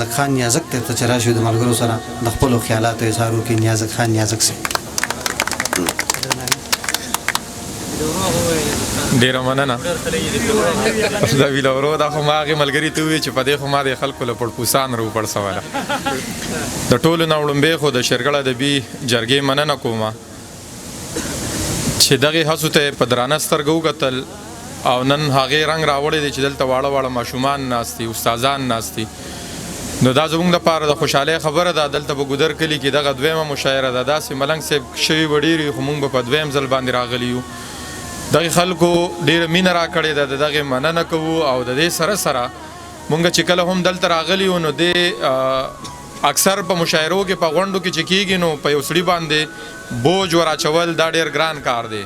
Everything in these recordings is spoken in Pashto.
نیازک خان نیازک ته چې راشي د ملګرو سره د خپلو خیالاتو اظهار وکړي. نیازک خان نیازک صاحب. ډیره مننه. دا ویله ورو دا خو ما هغې ملګري ته ووایي چې په دې خو ما د خلکو له پړپوسان راوپړسوله. د ټولو نه وړومبی خو د شرګړ ادبي جرګې مننه کومه چې دغې هڅو ته یې په درانه سترګه وکتل او نن هغې رنګ راوړی دی چې دلته واړه واړه ماشومان ناست دي، استادان ناست دي. نو دا زموږ دپاره د خوشحالۍ خبره ده. دلته په ګودر کلي کې دغه دویمه مشاعره ده. داسې ملنګ صاحب شوي به ډېرې خو موږ به په دویم ځل باندې راغلي یو. دغې خلکو ډېره مینه راکړې ده، د دغې مننه کوو. او د دې سره سره موږ چې کله هم دلته راغلي یو نو دې اکثر په مشاعرو کې په غونډو کې چې کېږي نو په یو سړي باندې بوج ور اچول دا ډېر ګران کار دی.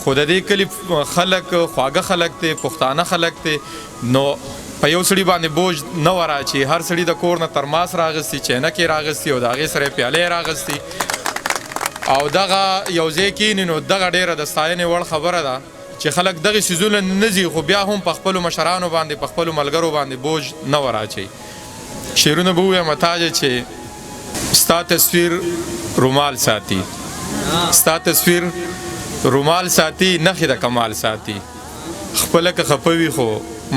خو د دې کلي خلک خواږه خلک دی، پښتانه خلک دی، نو په یو سړي باندې بوج نه ور اچي. هر سړي د کور نه ترماس راغستی، چینکې راغستی او د هغې سره یې پیالې راغستی او دغه یو ځای کښېني. نو دغه ډېره د ستاینې وړ خبره ده چې خلک دغې څیزونه نه ځي خو بیا هم په خپلو مشرانو باندې په خپلو ملګرو باندې بوج نه ور اچوي. شعرونه به ووایم تاجه چې ستا تصویر رومال ساتي، ستا تصویر رومال ساتي، نخې د کمال ساتي، خپله که خفه وي خو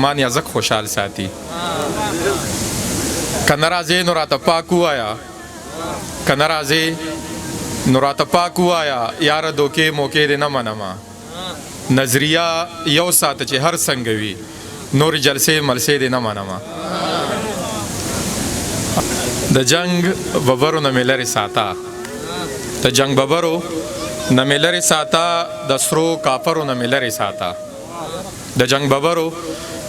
ما نیازک خوشحال ساتي. که نه راځې نو راته پاک ووایه، که نه راځې نو راته پاک ووایه، یاره دوکې موکې دې نه منمه. نظریه یو ساته چې هر څنګه وي، نورې جلسې ملسې دې نه منمه. د جنگ ببرو نه مې لرې ساته، د جنگ ببرو نه مې لرې ساته، د سرو کاپرو نه مې لرې ساته، د جنگ ببرو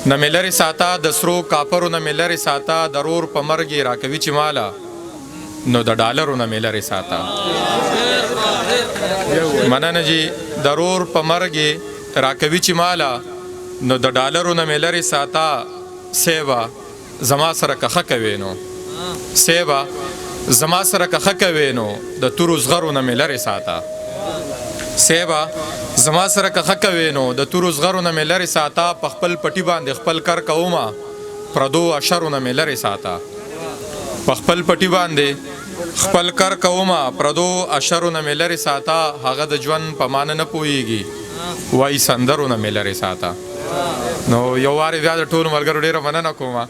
نه مې لرې ساته، د سرو کاپرو نه مې لرې ساته، د رور په مرګ یې راکوي چې ماله نو د ډالرو نه مې لرې ساته. مننه جي. د رور په مرګ یې راکوي چې ماله نو د ډالرو نه مې لرې ساته. سیبه زما سره که ښه کوې نو، سیبه زما سره که ښه کوې نو د تورو زغرو نه مې لرې ساته. سیبه زما سره که ښه کوې نو د تورو زغرو نه مې لرې ساته. په خپل پټي باندې خپل کر کومه، پردو اشرو نه مې لرې ساته. په خپل پټي باندې خپل کر کومه، پردو اشرو نه مې لرې ساته. هغه د ژوند په معنی نه پوهېږي، وایي سندرو نه مې لرې ساته. نو یو وارې بیا د ټولو ملګرو ډېره مننه کومه